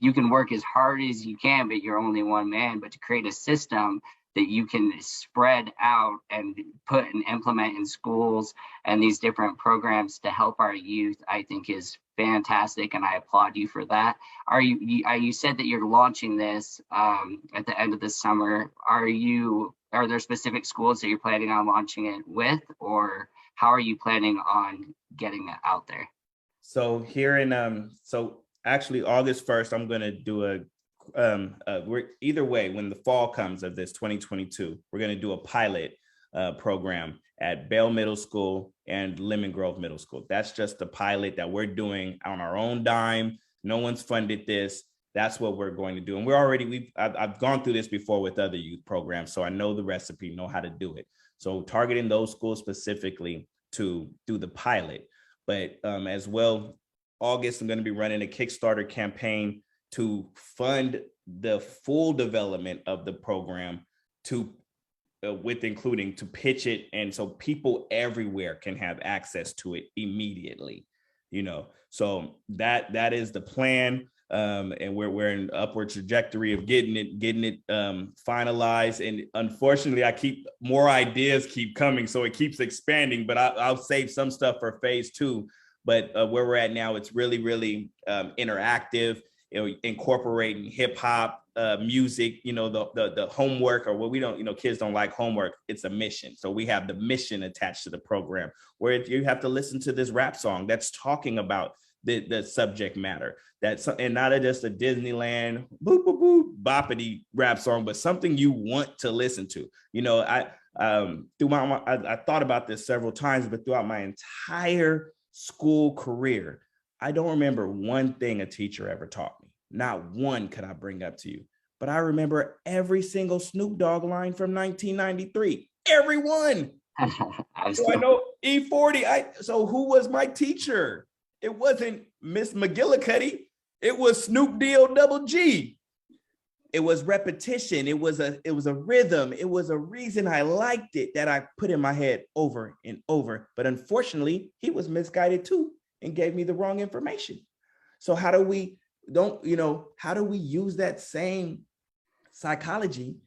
you can work as hard as you can, but you're only one man. But to create a system that you can spread out and put and implement in schools and these different programs to help our youth, I think is fantastic, and I applaud you for that. You said that you're launching this at the end of the summer. Are there specific schools that you're planning on launching it with, or how are you planning on getting it out there? So here in so actually August 1st, I'm going to do we're either way, when the fall comes of this 2022, we're going to do a pilot program at Bell Middle School and Lemon Grove Middle School. That's just the pilot that we're doing on our own dime. No one's funded this. That's what we're going to do. And I've gone through this before with other youth programs, so I know the recipe, know how to do it. So targeting those schools specifically to do the pilot. But as well, August, I'm going to be running a Kickstarter campaign to fund the full development of the program with including to pitch it. And so people everywhere can have access to it immediately, so that is the plan. And we're in upward trajectory of getting it finalized. And unfortunately, more ideas keep coming, so it keeps expanding, but I'll save some stuff for phase 2. But where we're at now, it's really, really interactive, incorporating hip hop, music, the homework, or what we don't, kids don't like homework. It's a mission. So we have the mission attached to the program, where you have to listen to this rap song that's talking about the subject matter, and not just a Disneyland boop boop boop boppity rap song, but something you want to listen to. I thought about this several times, but throughout my entire school career, I don't remember one thing a teacher ever taught me. Not one could I bring up to you, but I remember every single Snoop Dogg line from 1993. Every one. So I know E40. So who was my teacher? It wasn't Miss McGillicuddy. It was Snoop D-O double G. It was repetition. It was a rhythm. It was a reason I liked it that I put in my head over and over. But unfortunately, he was misguided too and gave me the wrong information. So how do we use that same psychology,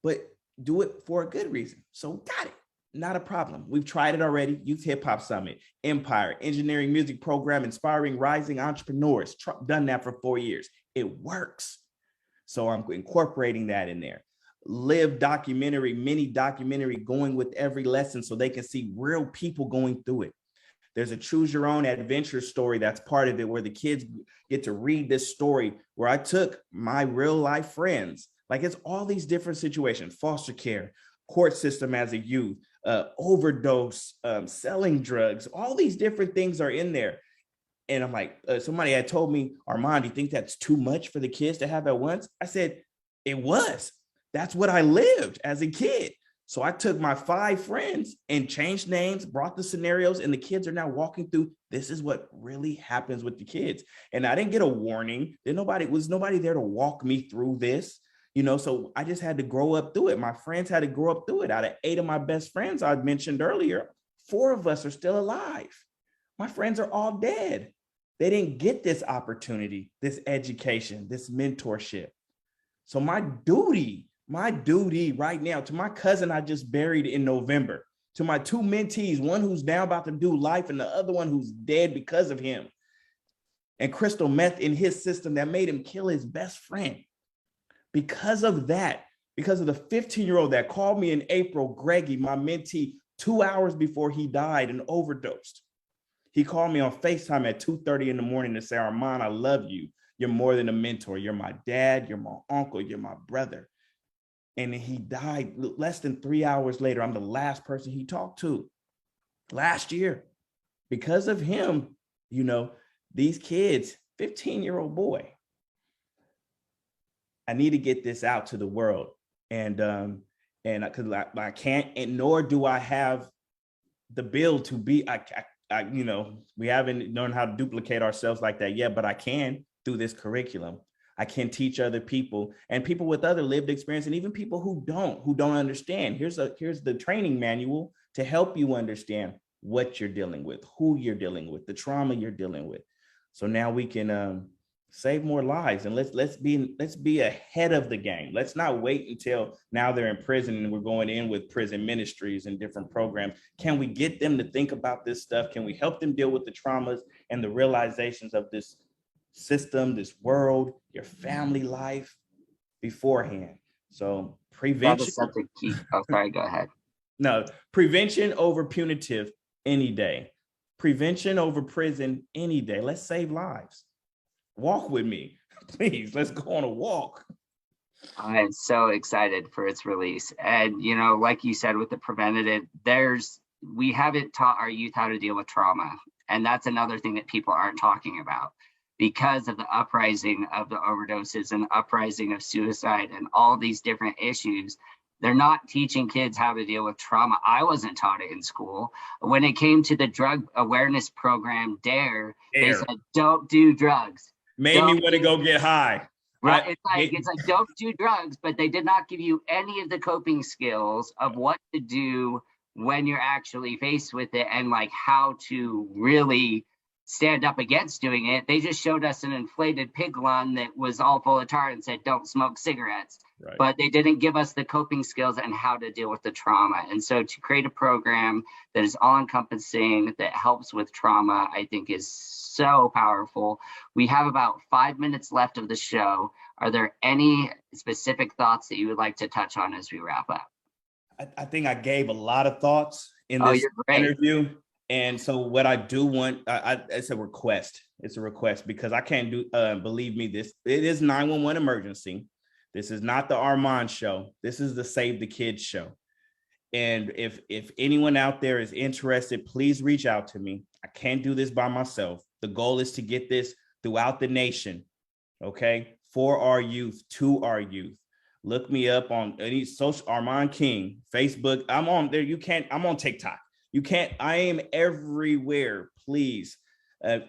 but do it for a good reason? So got it. Not a problem. We've tried it already. Youth Hip Hop Summit, Empire, Engineering Music Program, Inspiring Rising Entrepreneurs. Done that for 4 years. It works. So I'm incorporating that in there. Live documentary, mini documentary, going with every lesson so they can see real people going through it. There's a choose your own adventure story that's part of it, where the kids get to read this story where I took my real life friends. Like, it's all these different situations: foster care, court system as a youth, overdose, selling drugs, all these different things are in there. And I'm like, somebody had told me, Armand, do you think that's too much for the kids to have at once? I said, it was. That's what I lived as a kid. So I took my 5 friends and changed names, brought the scenarios, and the kids are now walking through, this is what really happens with the kids. And I didn't get a warning. Was nobody there to walk me through this. So I just had to grow up through it. My friends had to grow up through it. Out of 8 of my best friends I mentioned earlier, 4 of us are still alive. My friends are all dead. They didn't get this opportunity, this education, this mentorship. So my duty right now, to my cousin I just buried in November, to my 2 mentees, one who's now about to do life and the other one who's dead because of him, and crystal meth in his system that made him kill his best friend. Because of that, because of the 15-year-old that called me in April, Greggy, my mentee, 2 hours before he died and overdosed. He called me on FaceTime at 2:30 in the morning to say, Armand, I love you. You're more than a mentor. You're my dad. You're my uncle. You're my brother. And he died less than 3 hours later. I'm the last person he talked to last year. Because of him, these kids, 15-year-old boy, I need to get this out to the world. And because I can't, and nor do I have the bill to be, we haven't learned how to duplicate ourselves like that yet, but I can through this curriculum. I can teach other people and people with other lived experience, and even people who don't understand. Here's the training manual to help you understand what you're dealing with, who you're dealing with, the trauma you're dealing with. So now we can Save more lives, and let's be ahead of the game. Let's not wait until now they're in prison and we're going in with prison ministries and different programs. Can we get them to think about this stuff? Can we help them deal with the traumas and the realizations of this system, this world, your family life beforehand? So That prevention. is such a key. Oh, sorry, go ahead. No, prevention over punitive any day. Prevention over prison any day. Let's save lives. Walk with me, please. Let's go on a walk. I'm so excited for its release. And, you know, like you said, with the preventative, we haven't taught our youth how to deal with trauma. And that's another thing that people aren't talking about because of the uprising of the overdoses and uprising of suicide and all these different issues. They're not teaching kids how to deal with trauma. I wasn't taught it in school. When it came to the drug awareness program, DARE, they said, don't do drugs. Made me want to go get high. Right. It's like don't do drugs, but they did not give you any of the coping skills of what to do when you're actually faced with it and like how to really stand up against doing it. They just showed us an inflated pig lung that was all full of tar and said, don't smoke cigarettes. Right. But they didn't give us the coping skills and how to deal with the trauma. And so to create a program that is all encompassing, that helps with trauma, I think is so powerful. We have about 5 minutes left of the show. Are there any specific thoughts that you would like to touch on as we wrap up? I think I gave a lot of thoughts in this interview. And so what I do want, it's a request. It's a request because I can't do, believe me, it is 911 emergency. This is not the Armand show. This is the Save the Kids show. And if anyone out there is interested, please reach out to me. I can't do this by myself. The goal is to get this throughout the nation. Okay. For our youth, to our youth. Look me up on any social, Armand King, Facebook. I'm on there. I'm on TikTok. I am everywhere. Please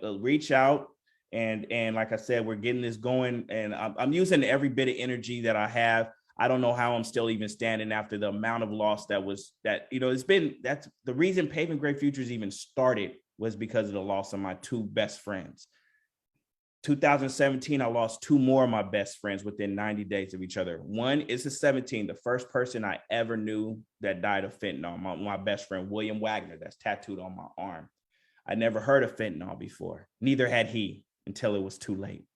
reach out. And like I said, we're getting this going and I'm using every bit of energy that I have. I don't know how I'm still even standing after the amount of loss that's the reason Paving Great Futures even started was because of the loss of my two best friends. 2017, I lost two more of my best friends within 90 days of each other. One is a 17, the first person I ever knew that died of fentanyl, my best friend, William Wagner, that's tattooed on my arm. I never heard of fentanyl before. Neither had he until it was too late.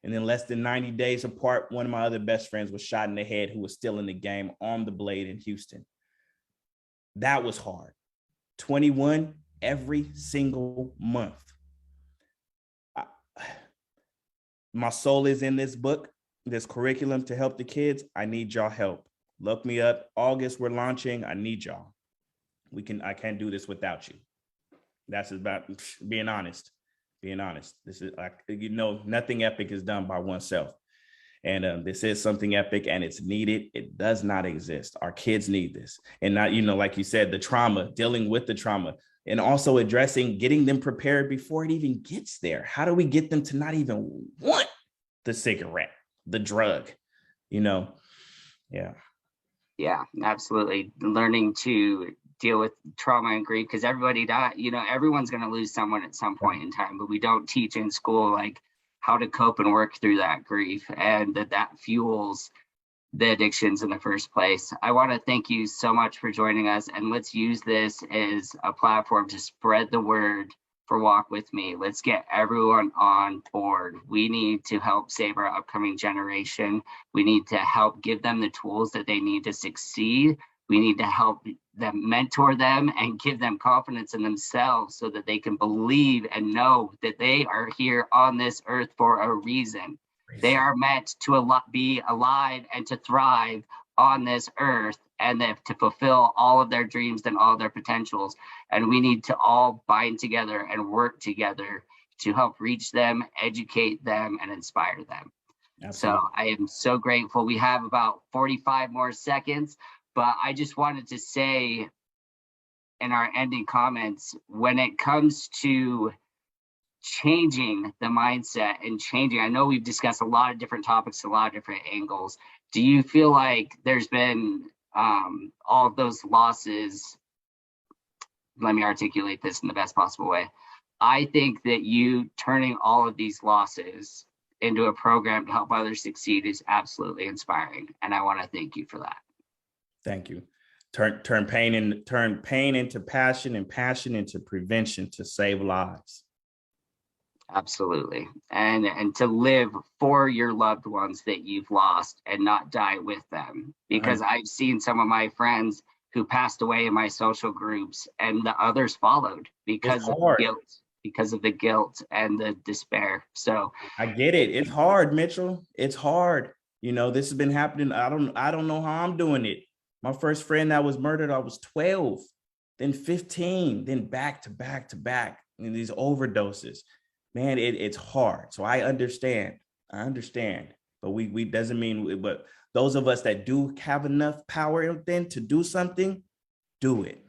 And then less than 90 days apart, one of my other best friends was shot in the head who was still in the game on the blade in Houston. That was hard. 21 every single month. My soul is in this book, this curriculum to help the kids. I need y'all help. Look me up. August, we're launching. I need y'all. I can't do this without you. That's about being honest. This is nothing epic is done by oneself. And this is something epic and it's needed. It does not exist. Our kids need this. And not, like you said, the trauma, dealing with the trauma. And also addressing, getting them prepared before it even gets there. How do we get them to not even want the cigarette, the drug, Yeah. Yeah, absolutely. Learning to deal with trauma and grief because everybody died. Everyone's going to lose someone at some point in time, but we don't teach in school like how to cope and work through that grief and that fuels the addictions in the first place. I want to thank you so much for joining us, and let's use this as a platform to spread the word for Walk With Me. Let's get everyone on board. We need to help save our upcoming generation. We need to help give them the tools that they need to succeed. We need to help them, mentor them, and give them confidence in themselves so that they can believe and know that they are here on this earth for a reason. They are meant to be alive and to thrive on this earth and to fulfill all of their dreams and all of their potentials. And we need to all bind together and work together to help reach them, educate them, and inspire them. Absolutely. So I am so grateful. We have about 45 more seconds, but I just wanted to say in our ending comments, when it comes to changing the mindset and changing, I know we've discussed a lot of different topics, a lot of different angles. Do you feel like there's been all of those losses? Let me articulate this in the best possible way. I think that you turning all of these losses into a program to help others succeed is absolutely inspiring. And I want to thank you for that. Thank you. Turn pain into passion, and passion into prevention to save lives. Absolutely. And to live for your loved ones that you've lost and not die with them. Because I've seen some of my friends who passed away in my social groups, and the others followed because of the guilt and the despair. So I get it. It's hard, Mitchell. It's hard. You know, this has been happening. I don't know how I'm doing it. My first friend that was murdered, I was 12, then 15, then back to back to back. And these overdoses. Man, it's hard. So I understand. But we doesn't mean, but those of us that do have enough power then to do something, do it.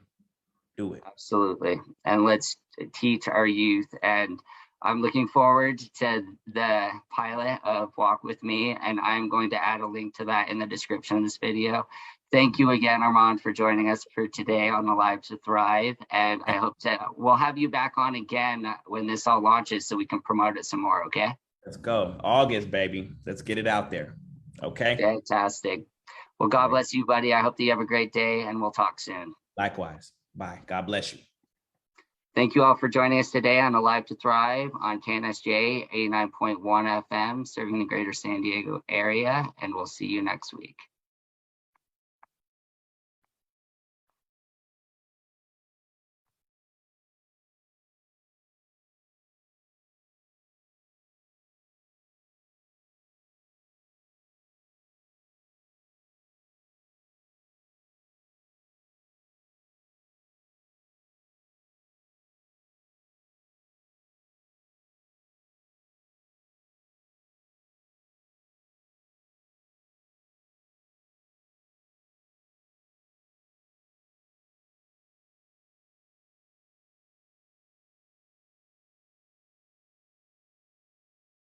Absolutely. And let's teach our youth. And I'm looking forward to the pilot of Walk With Me, and I'm going to add a link to that in the description of this video. Thank you again, Armand, for joining us for today on the Live to Thrive. And I hope we'll have you back on again when this all launches so we can promote it some more, okay? Let's go. August, baby. Let's get it out there. Okay? Fantastic. Well, God bless you, buddy. I hope that you have a great day, and we'll talk soon. Likewise. Bye. God bless you. Thank you all for joining us today on Alive to Thrive on KNSJ 89.1 FM, serving the greater San Diego area, and we'll see you next week.